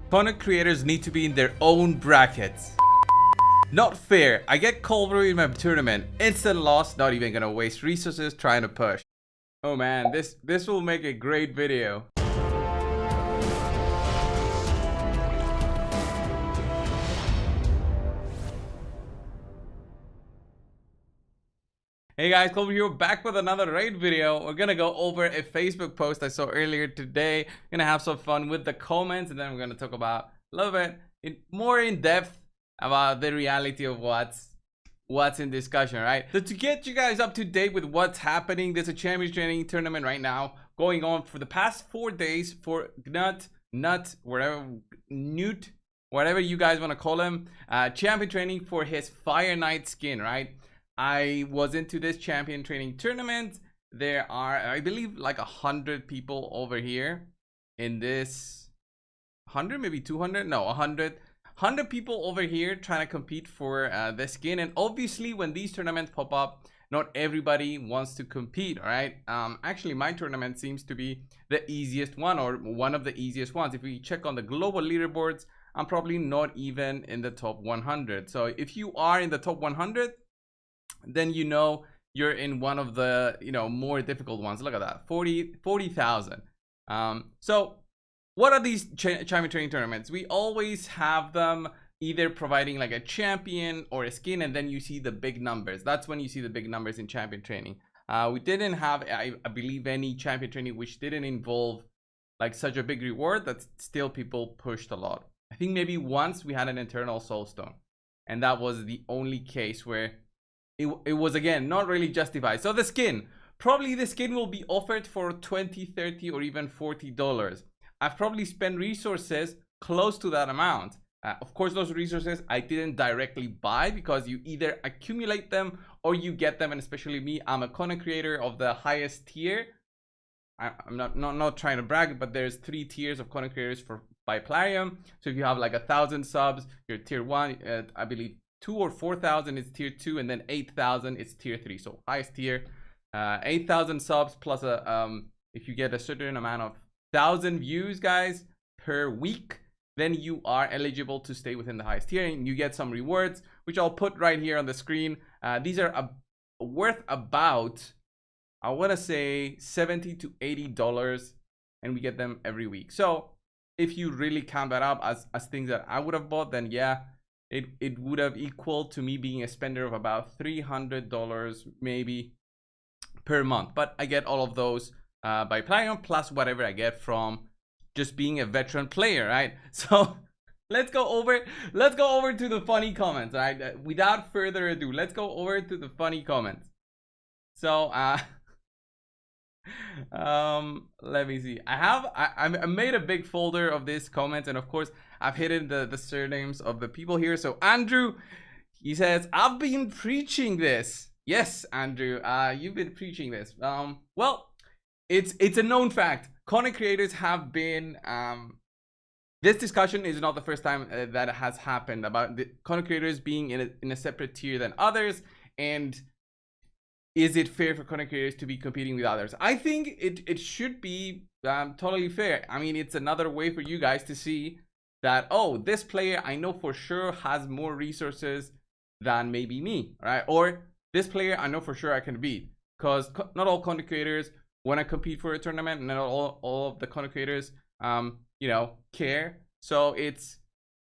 Content creators need to be in their own brackets. Not fair. I get coldbrew in my tournament. Instant loss. Not even gonna waste resources trying to push. Oh man, this will make a great video. Hey guys, Coldbrew here, back with another raid video. We're gonna go over a Facebook post I saw earlier today. Gonna have some fun with the comments, and then we're gonna talk about a little bit more in depth about the reality of what's in discussion, right? So to get you guys up to date with what's happening, there's a champions training tournament right now going on for the past 4 days for Nut, whatever you guys want to call him. Champion training for his Fire Knight skin, right? I was into this champion training tournament. There are, I believe, like 100 people over here in this. 100, maybe 200? No, 100 people over here trying to compete for the skin. And obviously, when these tournaments pop up, not everybody wants to compete, all right? Actually, my tournament seems to be the easiest one, or one of the easiest ones. If we check on the global leaderboards, I'm probably not even in the top 100. So if you are in the top 100, then you know you're in one of the more difficult ones. Look at that, 40,000. So what are these champion training tournaments? We always have them either providing like a champion or a skin, and then you see the big numbers. That's when you see the big numbers in champion training. We didn't have, I believe, any champion training which didn't involve like such a big reward that still people pushed a lot. I think maybe once we had an internal soulstone, and that was the only case where it was, again, not really justified. So the skin, probably the skin will be offered for $20, $30, or even $40. I've probably spent resources close to that amount. Of course, those resources I didn't directly buy, because you either accumulate them or you get them. And especially me, I'm a content creator of the highest tier. I'm not trying to brag, but there's 3 tiers of content creators by Plarium. So if you have like 1,000 subs, you're tier 1. I believe 2 or 4,000 is tier 2, and then 8,000 is tier 3. So highest tier, 8,000 subs plus if you get a certain amount of 1,000 views, guys, per week, then you are eligible to stay within the highest tier, and you get some rewards, which I'll put right here on the screen. These are worth about, I want to say, $70 to $80, and we get them every week. So if you really count that up as things that I would have bought, then yeah, it would have equaled to me being a spender of about $300 maybe per month. But I get all of those by Plarium, plus whatever I get from just being a veteran player, right? So let's go over to the funny comments, right? Without further ado, let's go over to the funny comments. So let me see. I made a big folder of these comments, and of course I've hidden the surnames of the people here. So Andrew, he says, I've been preaching this. Yes, Andrew, you've been preaching this. Well, it's a known fact. Content creators have been this discussion is not the first time that has happened about the content creators being in a separate tier than others, and is it fair for content creators to be competing with others? I think it should be totally fair. I mean, it's another way for you guys to see that, oh, this player I know for sure has more resources than maybe me, right? Or this player I know for sure I can beat, because not all content creators want to compete for a tournament, and not all of the content creators care. So it's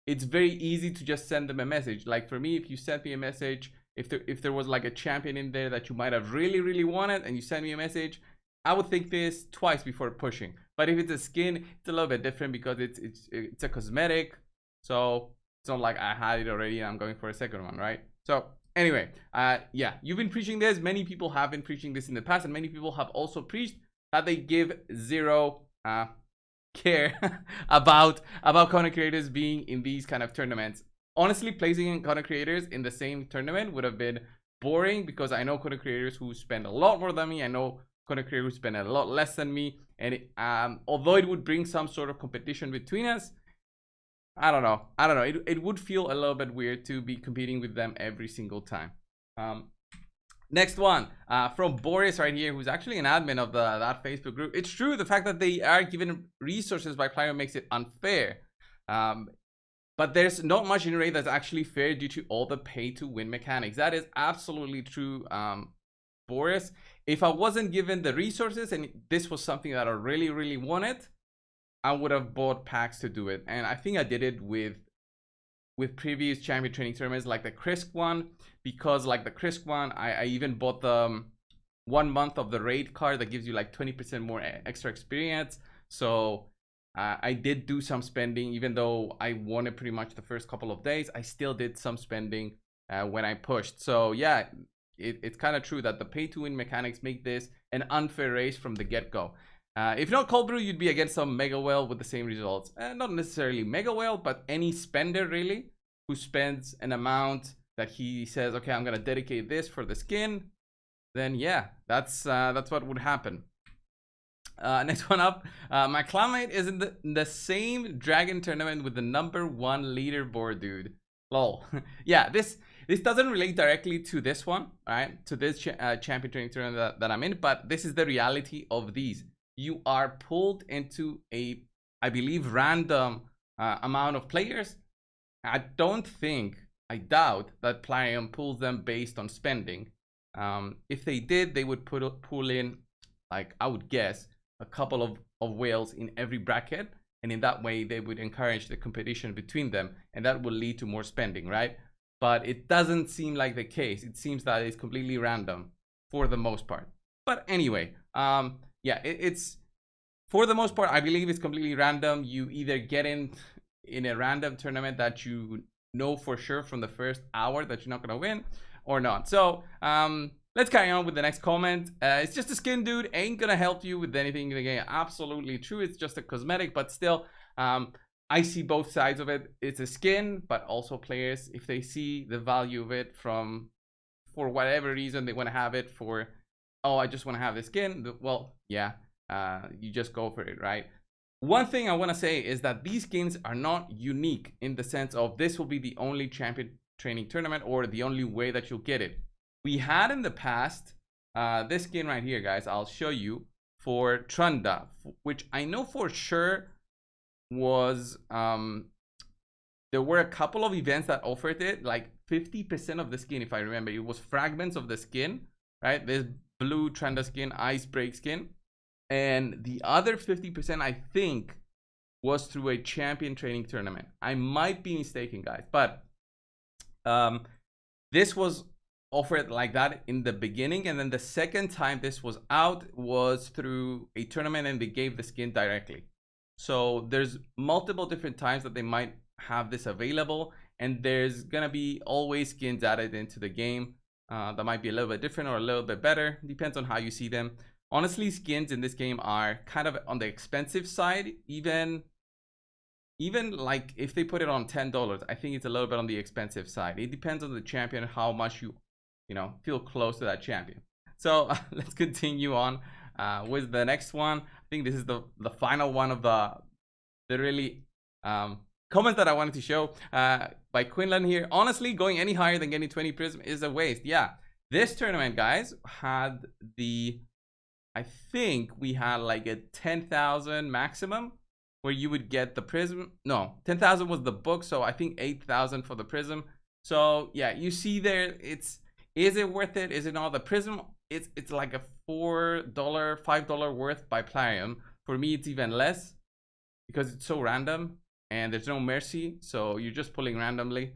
very easy to just send them a message. Like for me, if you sent me a message, if there was like a champion in there that you might have really wanted, and you send me a message, I would think this twice before pushing. But if it's a skin, it's a little bit different, because it's a cosmetic. So it's not like I had it already and I'm going for a second one, right? So anyway, yeah, you've been preaching this. Many people have been preaching this in the past, and many people have also preached that they give zero care about content creators being in these kind of tournaments. Honestly, placing in content creators in the same tournament would have been boring, because I know content creators who spend a lot more than me. I know content creators who spend a lot less than me, and although it would bring some sort of competition between us, I don't know. It would feel a little bit weird to be competing with them every single time. Next one, from Boris right here, who's actually an admin of that Facebook group. It's true, the fact that they are given resources by Plarium makes it unfair. But there's not much in a raid that's actually fair due to all the pay to win mechanics. That is absolutely true, Boris. If I wasn't given the resources and this was something that I really wanted, I would have bought packs to do it. And I think I did it with previous champion training tournaments like the Krisk one, because like the Krisk one, I even bought the 1 month of the raid card that gives you like 20% more extra experience. So I did do some spending, even though I won it pretty much the first couple of days. I still did some spending when I pushed. So yeah, it's kind of true that the pay to win mechanics make this an unfair race from the get-go. If not cold brew, you'd be against some mega whale with the same results. Not necessarily mega whale, but any spender really who spends an amount that he says, okay, I'm gonna dedicate this for the skin. Then yeah, that's what would happen. Next one up, my clanmate is in the same dragon tournament with the #1 leaderboard, dude. Lol. Yeah, this doesn't relate directly to this one, right? To this champion training tournament that I'm in, but this is the reality of these. You are pulled into a, I believe, random amount of players. I doubt that Plarium pulls them based on spending. If they did, they would pull in, like, I would guess, a couple of whales in every bracket, and in that way they would encourage the competition between them, and that will lead to more spending, right? But it doesn't seem like the case. It seems that it's completely random for the most part. But anyway, yeah, it's for the most part, I believe it's completely random. You either get in a random tournament that you know for sure from the first hour that you're not gonna win, or not. So let's carry on with the next comment. It's just a skin, dude. Ain't gonna help you with anything in the game. Absolutely true. It's just a cosmetic, but still, I see both sides of it. It's a skin, but also players, if they see the value of it for whatever reason, they want to have it for, oh, I just want to have the skin. Well, yeah, you just go for it, right? One thing I want to say is that these skins are not unique in the sense of this will be the only champion training tournament or the only way that you'll get it. We had in the past this skin right here, guys. I'll show you, for Trunda, which I know for sure was there were a couple of events that offered it, like 50% of the skin, if I remember. It was fragments of the skin, right? This blue Trunda skin, ice break skin, and the other 50% I think was through a champion training tournament. I might be mistaken, guys, but this was offered like that in the beginning, and then the second time this was out was through a tournament and they gave the skin directly. So there's multiple different times that they might have this available, and there's gonna be always skins added into the game that might be a little bit different or a little bit better, depends on how you see them. Honestly, skins in this game are kind of on the expensive side. Even like if they put it on $10, I think it's a little bit on the expensive side. It depends on the champion, how much you feel close to that champion. So let's continue on with the next one. I think this is the final one of the really comments that I wanted to show by Quinlan here. Honestly, going any higher than getting 20 prism is a waste. Yeah, this tournament, guys, had I think we had like a 10,000 maximum where you would get the prism. No, 10,000 was the book, so I think 8,000 for the prism. So yeah, you see there, is it worth it? Is it not? The prism, it's like a $4, $5 worth by Plarium. For me, it's even less because it's so random and there's no mercy, so you're just pulling randomly.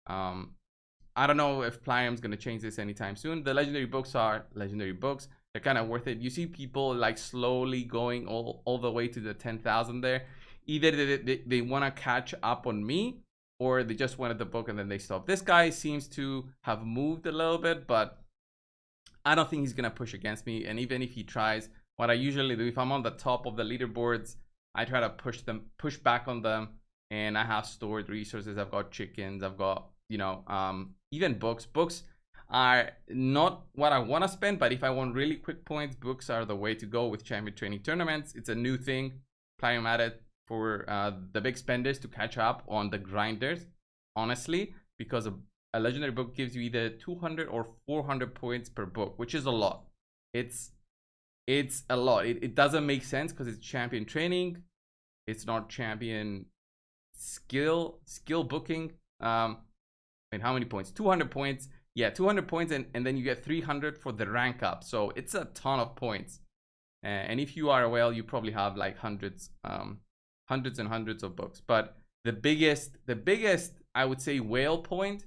I don't know if Plarium's gonna change this anytime soon. The legendary books are legendary books. They're kind of worth it. You see people like slowly going all the way to the 10,000 there. Either they want to catch up on me, or they just wanted the book and then they stop. This guy seems to have moved a little bit, but I don't think he's gonna push against me. And even if he tries, what I usually do, if I'm on the top of the leaderboards, I try to push back on them, and I have stored resources. I've got chickens, I've got even books are not what I want to spend, but if I want really quick points, books are the way to go with champion training tournaments. It's a new thing Plarium added for the big spenders to catch up on the grinders, honestly, because a legendary book gives you either 200 or 400 points per book, which is a lot. It's a lot. It doesn't make sense because it's champion training. It's not champion skill booking. And how many points? 200 points. Yeah, 200 points, and then you get 300 for the rank up. So it's a ton of points. And if you are a whale, you probably have like hundreds and hundreds of books. But the biggest, I would say, whale point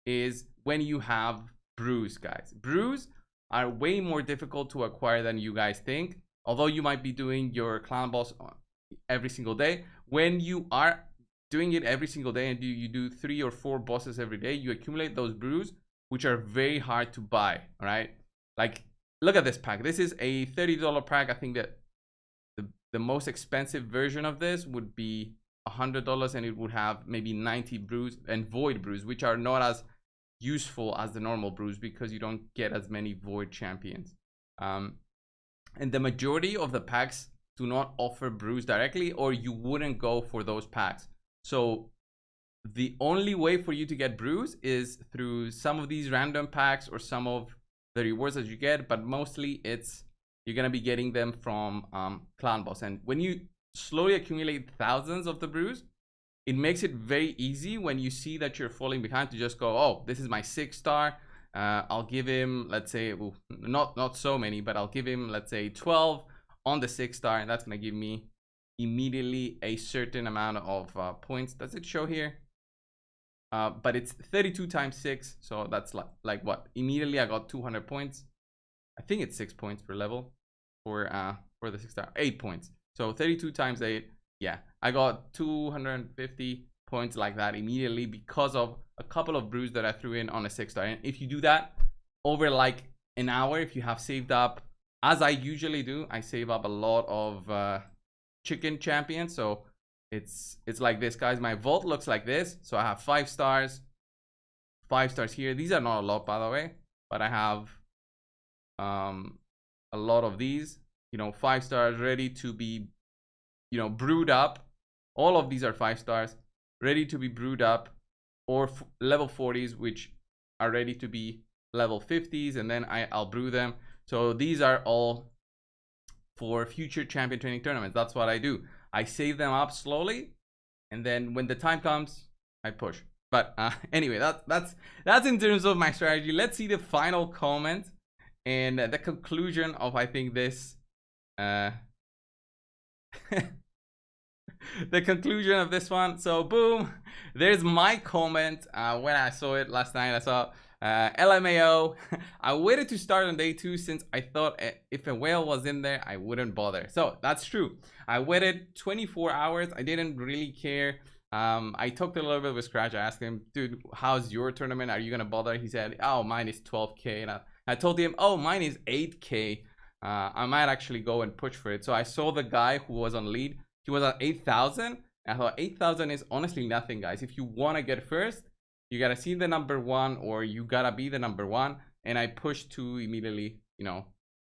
is when you have brews, guys. Brews are way more difficult to acquire than you guys think. Although you might be doing your clan boss every single day, when you are doing it every single day and you do 3 or 4 bosses every day, you accumulate those brews, which are very hard to buy. All right, like look at this pack. This is a $30 pack. I think that the most expensive version of this would be $100, and it would have maybe 90 brews and void brews, which are not as useful as the normal brews because you don't get as many void champions. And the majority of the packs do not offer brews directly, or you wouldn't go for those packs. So the only way for you to get brews is through some of these random packs or some of the rewards that you get, but mostly you're gonna be getting them from clan boss. And when you slowly accumulate thousands of the brews, it makes it very easy when you see that you're falling behind to just go, oh, this is my 6-star. I'll give him, let's say, well, not so many, but I'll give him, let's say, 12 on the 6-star, and that's gonna give me immediately a certain amount of points. Does it show here? But it's 32 times 6, so that's like what? Immediately I got 200 points. I think it's 6 points per level for the 6-star. 8 points. So 32 times 8. Yeah, I got 250 points like that immediately because of a couple of brews that I threw in on a 6-star. And if you do that over like an hour, if you have saved up, as I usually do, I save up a lot of chicken champions. So it's like this, guys. My vault looks like this. So I have 5 stars, 5 stars here. These are not a lot, by the way, but I have a lot of these, 5 stars ready to be, brewed up. All of these are 5 stars ready to be brewed up, or level 40s, which are ready to be level 50s, and then I'll brew them. So these are all for future champion training tournaments. That's what I do. I save them up slowly, and then when the time comes, I push. But anyway, that's in terms of my strategy. Let's see the final comment and the conclusion of, I think, this the conclusion of this one. So boom, there's my comment. When I saw it last night, I saw LMAO. I waited to start on day 2 since I thought if a whale was in there, I wouldn't bother. So that's true. I waited 24 hours. I didn't really care. I talked a little bit with Scratch. I asked him, dude, how's your tournament? Are you gonna bother? He said, oh, mine is 12K. And I told him, oh, mine is 8K. I might actually go and push for it. So I saw the guy who was on lead. He was at 8,000. I thought 8,000 is honestly nothing, guys. If you want to get first, you gotta see the number 1, or you gotta be the number 1. And I pushed to immediately,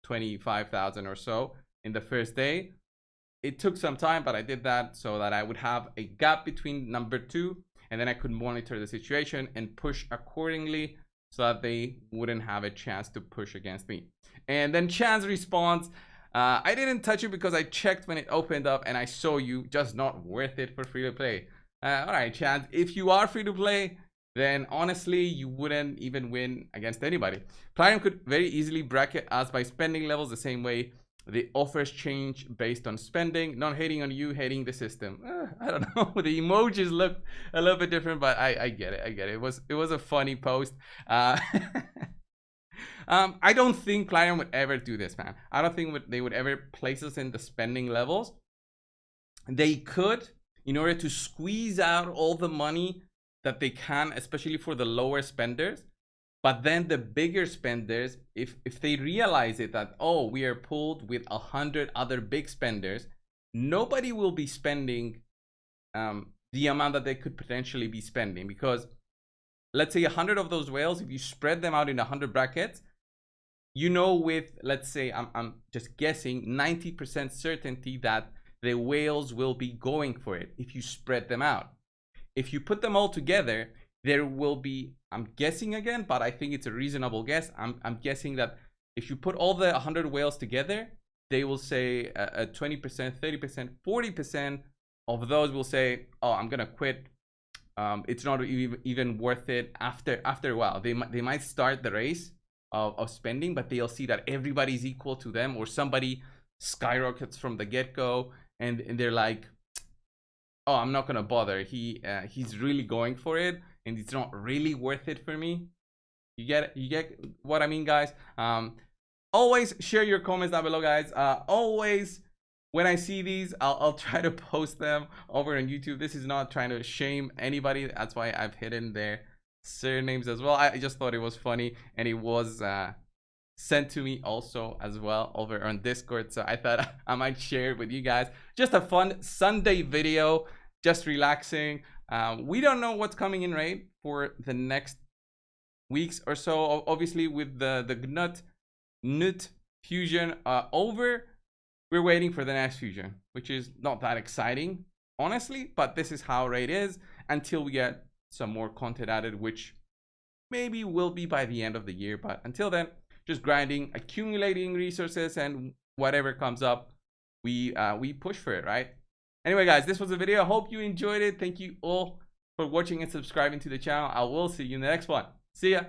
25,000 or so in the first day. It took some time, but I did that so that I would have a gap between number 2, and then I could monitor the situation and push accordingly so that they wouldn't have a chance to push against me. And then Chance responds, I didn't touch it because I checked when it opened up and I saw you, just not worth it for free to play. All right, Chance, if you are free to play, then honestly, you wouldn't even win against anybody. Plarium could very easily bracket us by spending levels the same way the offers change based on spending. Not hating on you, hating the system. I don't know. The emojis look a little bit different, but I get it. I get it. It was a funny post. I don't think Plarium would ever do this, man. I don't think they would ever place us in the spending levels. They could, in order to squeeze out all the money that they can, especially for the lower spenders. But then the bigger spenders, if they realize it, that, oh, we are pulled with 100 other big spenders, nobody will be spending the amount that they could potentially be spending. Because let's say 100 of those whales, if you spread them out in 100 brackets, with, let's say, I'm just guessing, 90% certainty that the whales will be going for it if you spread them out. If you put them all together, there will be, I'm guessing again, but I think it's a reasonable guess. I'm guessing that if you put all the 100 whales together, they will say a 20%, 30%, 40% of those will say, oh, I'm gonna quit. It's not even worth it. After a while, they might start the race of spending, but they'll see that everybody's equal to them, or somebody skyrockets from the get-go, and they're like, oh, I'm not gonna bother. He's really going for it, and it's not really worth it for me. You get what I mean, guys. Always share your comments down below, guys. Always, when I see these, I'll try to post them over on YouTube. This is not trying to shame anybody. That's why I've hidden their surnames as well. I just thought it was funny, and it was sent to me also as well over on Discord, so I thought I might share it with you guys. Just a fun Sunday video, just relaxing. We don't know what's coming in, right, for the next weeks or so. Obviously, with the nut fusion over, we're waiting for the next fusion, which is not that exciting, honestly, but this is how Raid is until we get some more content added, which maybe will be by the end of the year. But until then, just grinding, accumulating resources, and whatever comes up, we push for it, right? Anyway, guys, this was the video. I hope you enjoyed it. Thank you all for watching and subscribing to the channel. I will see you in the next one. See ya.